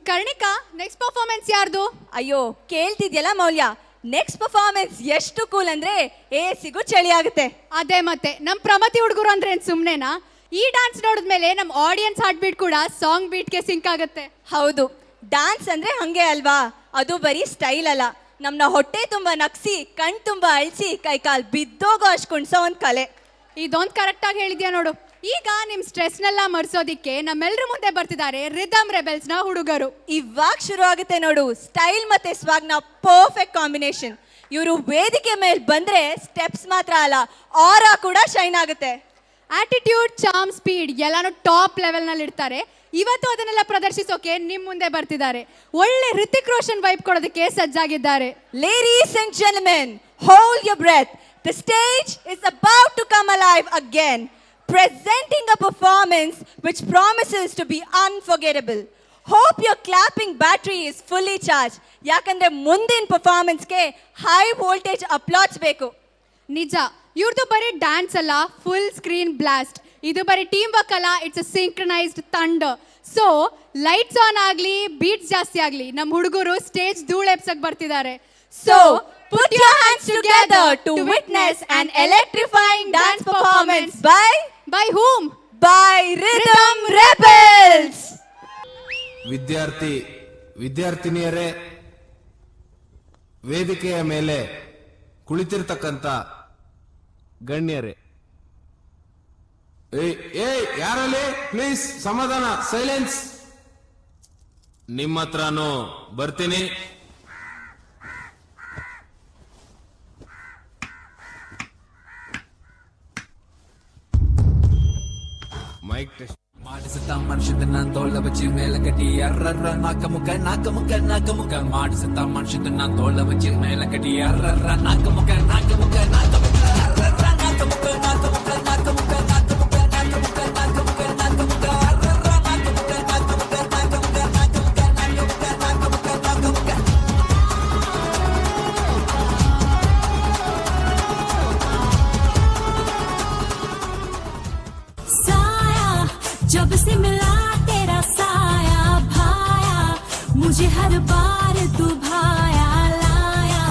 ಕರ್ಣಿಕಾ, next performance ಯಾರ್ದು? ಅಯ್ಯೋ ಕೇಳ್ತಿದ್ಯಲ್ಲ ಮೌಲ್ಯ, ನೆಕ್ಸ್ಟ್ ಪರ್ಫಾರ್ಮೆನ್ಸ್ ಎಷ್ಟು ಕೂಲ್ ಅಂದ್ರೆ ಸಿಗು ಚಳಿ ಆಗುತ್ತೆ. ಅದೇ ಮತ್ತೆ ನಮ್ ಪ್ರಮತಿ ಹುಡುಗರು ಅಂದ್ರೆ ಏನ್ ಸುಮ್ನೆನಾ? ಈ ಡ್ಯಾನ್ಸ್ ನೋಡಿದ್ಮೇಲೆ ನಮ್ ಆಡಿಯನ್ಸ್ ಹಾರ್ಟ್ ಬೀಟ್ ಕೂಡ ಸಾಂಗ್ ಬೀಟ್ಗೆ ಸಿಂಕ್ ಆಗುತ್ತೆ. ಹೌದು, ಡ್ಯಾನ್ಸ್ ಅಂದ್ರೆ ಹಂಗೆ ಅಲ್ವಾ, ಅದು ಬರೀ ಸ್ಟೈಲ್ ಅಲ್ಲ, ನಮ್ನ ಹೊಟ್ಟೆ ತುಂಬಾ ನಗ್ಸಿ ಕಣ್ ತುಂಬಾ ಅಳ್ಸಿ ಕೈಕಾಲ್ ಬಿದ್ದೋಗೋ ಅಷ್ಟು ಕುಣ್ಸೋ ಒಂದ್ ಕಲೆ. ಇದೊಂದು ಕರೆಕ್ಟ್ ಆಗಿ ಹೇಳಿದ್ಯಾ ನೋಡು. ಈಗ ನಿಮ್ ಸ್ಟ್ರೆಸ್ನೆಲ್ಲ ಮರ್ಸೋದಿಕ್ಕೆ ನಮ್ಮೆಲ್ಲರ ಮುಂದೆ ಬರ್ತಿದ್ದಾರೆ ರಿದಮ್ ರೆಬೆಲ್ಸ್ ನ ಹುಡುಗರು. ಇವಾಗ ಶುರು ಆಗುತ್ತೆ ನೋಡು, ಸ್ಟೈಲ್ ಮತ್ತೆ ಸ್ವಾಗ್ ನ ಪರ್ಫೆಕ್ಟ್ ಕಾಂಬಿನೇಷನ್. ಇವರು ವೇದಿಕೆ ಮೇಲೆ ಬಂದ್ರೆ ಸ್ಟೆಪ್ಸ್ ಮಾತ್ರ ಅಲ್ಲ, ಆರಾ ಕೂಡ ಶೈನ್ ಆಗುತ್ತೆ. ಆಟಿಟ್ಯೂಡ್, ಚಾರ್ಮ್, ಸ್ಪೀಡ್ ಎಲ್ಲಾನು ಟಾಪ್ ಲೆವೆಲ್ ನಲ್ಲಿ ಇಡ್ತಾರೆ. ಇವತ್ತು ಅದನ್ನೆಲ್ಲ ಪ್ರದರ್ಶಿಸೋಕೆ ನಿಮ್ ಮುಂದೆ ಬರ್ತಿದ್ದಾರೆ. ಒಳ್ಳೆ ಹೃತಿಕ್ ರೋಷನ್ ವೈಬ್ ಕೊಡೋದಕ್ಕೆ ಸಜ್ಜಾಗಿದ್ದಾರೆ. Ladies and gentlemen, hold your breath. The stage is about to come alive again, presenting a performance which promises to be unforgettable. Hope your clapping battery is fully charged. ಯಾಕಂದ್ರೆ ಮುಂದಿನ ಪರ್ಫಾರ್ಮೆನ್ಸ್ಗೆ ಹೈ ವೋಲ್ಟೇಜ್ ಅಪ್ಲಾಡ್ಸ್ ಬೇಕು. ನಿಜ, ಇವ್ರದ್ದು ಬರೀ dance ಅಲ್ಲ, full screen blast. ಇದು ಬರೀ team work ಅಲ್ಲ, it's a synchronised thunder. So lights on ಆಗ್ಲಿ, ಬೀಟ್ಸ್ ಜಾಸ್ತಿ ಆಗ್ಲಿ, ನಮ್ಮ ಹುಡುಗರು ಸ್ಟೇಜ್ ಧೂಳು ಎಬ್ಸಕ್ ಬರ್ತಿದ್ದಾರೆ. So put your hands together to witness an electrifying dance performance by whom? By Rhythm Rebels. ವಿದ್ಯಾರ್ಥಿನಿಯರೇ, ವೇದಿಕೆಯ ಮೇಲೆ ಕುಳಿತಿರ್ತಕ್ಕಂಥ ಗಣ್ಯರೇ, ಯಾರಲ್ಲಿ ಪ್ಲೀಸ್ ಸಮಾಧಾನ, ಸೈಲೆನ್ಸ್. ನಿಮ್ಮ ಹತ್ರನೂ ಬರ್ತೀನಿ. ಮೈಕ್ ಟೆಸ್ಟ್ ಮಾಡಿಸುತ್ತ ಮನುಷ್ಯದ ನಾನ್ ತೋಳ ಬಚ್ಚಿ ಮೇಲೆ ಕಟಿ ಅರ್ರರ್ರ ನಾಕ ಮುಖ ಮಾಡಿಸುತ್ತ ಮನುಷ್ಯದ ನಾನ್ ತೋಳ ಬಚ್ಚಿ ಮೇಲೆ ಕಟಿ ಅರ್ರರ್ರ ನಾಕ ಮುಖ ಅರ್ರರ್ರ ನಾಕ ಮುಖ जब से मिला तेरा साया भाया, मुझे हर बार तू भाया लाया,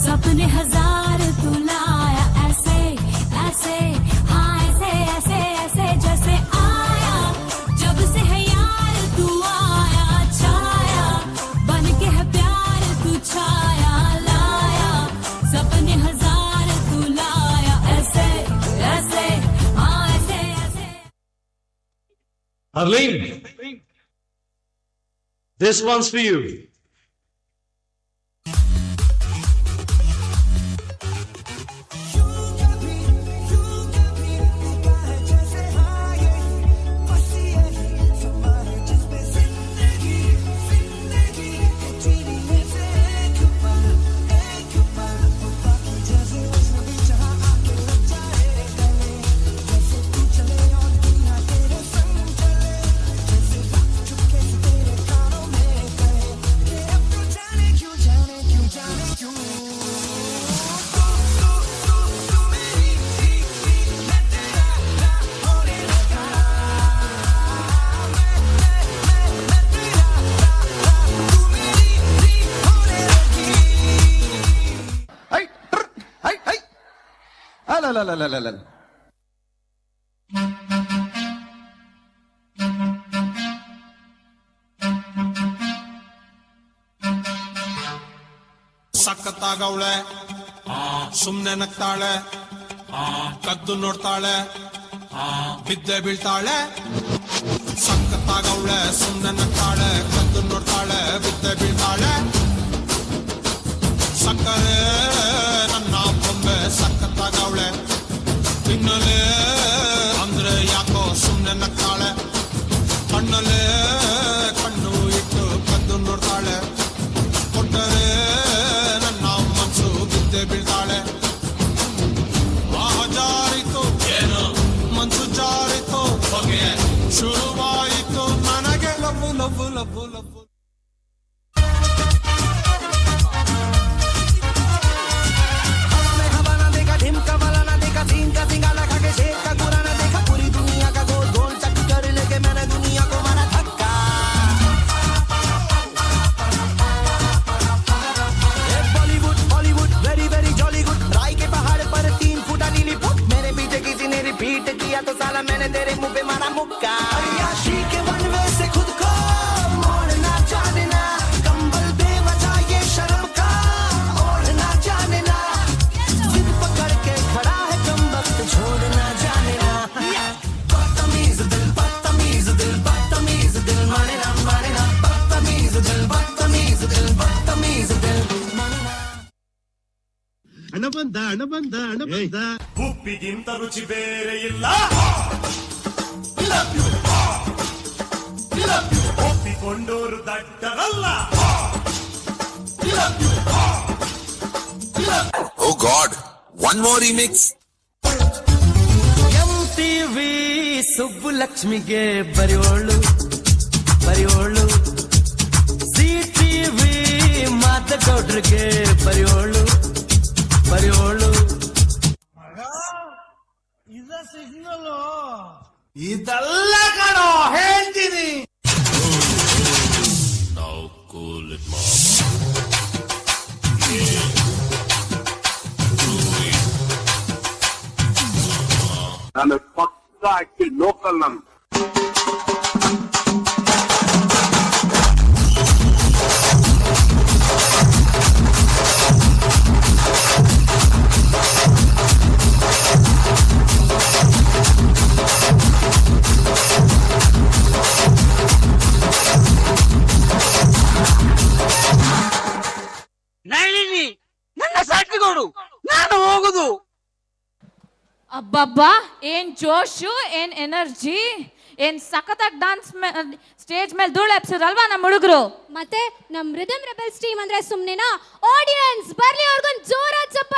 सपने हजार तू लाया, ऐसे ऐसे हाँ ऐसे ऐसे ऐसे जैसे आया, जब से है यार तू आया, छाया बन के है प्यार तू छाया लाया, सपने हजार तू लाया, ऐसे ऐसे हाँ ऐसे ऐसे. Arlene, this one's for you. La. ಸಕ್ಕತ್ತಾಗವಳೆ, ಸುಮ್ನೆ ನಗ್ತಾಳೆ, ಕದ್ದು ನೋಡ್ತಾಳೆ, ಬಿದ್ದೆ ಬೀಳ್ತಾಳೆ. ಸಕ್ಕತ್ತಾಗವಳೆ, ಸುಮ್ನೆ ನಗ್ತಾಳೆ, ಕದ್ದು ನೋಡ್ತಾಳೆ, ಬಿದ್ದೆ ಬೀಳ್ತಾಳೆ. ಸಕ್ಕರೆ ನನ್ನ ಬೊಂಬೆ ಸಕ್ಕತ್ತಾಗವಳೆ, ತಿನ್ನಲೆ ಅಂದ್ರೆ ಯಾಕೋ ಸುಮ್ನೆ ನಗ್ತಾಳೆ. ಕಣ್ಣಲ್ಲೇ ಕಣ್ಣು ಇಟ್ಟು ಕದ್ದು ನೋಡ್ತಾಳೆ, ಕೊಟ್ಟರೆ ನನ್ನ ಮನಸ್ಸು ಬಿದ್ದೆ ಬೀಳ್ತಾಳೆ. ಜಾರಿತು ಏನು ಮನ್ಸು ಜಾರಿತು, ಹೊಗೆ ಶುರುವಾಯಿತು ನನಗೆ ಲವ್ವು ಲವ್ವು ಲವ್ವು ಲವ್ವು. ಉಪ್ಪಿಗಿಂತ ರುಚಿ ಬೇರೆ ಇಲ್ಲ ಒಪ್ಪಿಕೊಂಡೋರು ದಡ್ಡರಲ್ಲ Oh God, one more remix. MTV ಸುಬ್ಬುಲಕ್ಷ್ಮಿಗೆ ಬರೆಯೋಳು CTV ಮಾತಗೌಡ್ರಿಗೆ ಬರೆಯೋಳು ಇದೆಲ್ಲ ಕಣೋ ಹೇಳ್ತೀನಿ ನಾನು ಪಕ್ಕ ಅಕ್ಕಿ ಲೋಕಲ್ ನಮ್ ನಳಿನಿ ನನ್ನ ಸಾಕಿಗೋಡು ನಾನು ಹೋಗುದು. ಅಬ್ಬಬ್ಬಾ ಏನ್ ಜೋಶು ಏನ್ ಎನರ್ಜಿ ಏನ್ ಸಖತ್ತಾಗಿ ಡಾನ್ಸ್ ಸ್ಟೇಜ್ ಮೇಲೆ ಧೂಳು ಎಪ್ಸಿದ್ರಲ್ವಾ ನಮ್ಮ ಹುಡುಗರು. ಮತ್ತೆ ನಮ್ ರಿದಮ್ ರೆಬೆಲ್ಸ್ ಟೀಮ್ ಅಂದ್ರೆ ಸುಮ್ನೆನಾ? ಆಡಿಯನ್ಸ್ ಬರ್ಲಿ, ಅವ್ರಿಗೊಂದು ಜೋರಾದ ಚಪ್ಪಾಳೆ.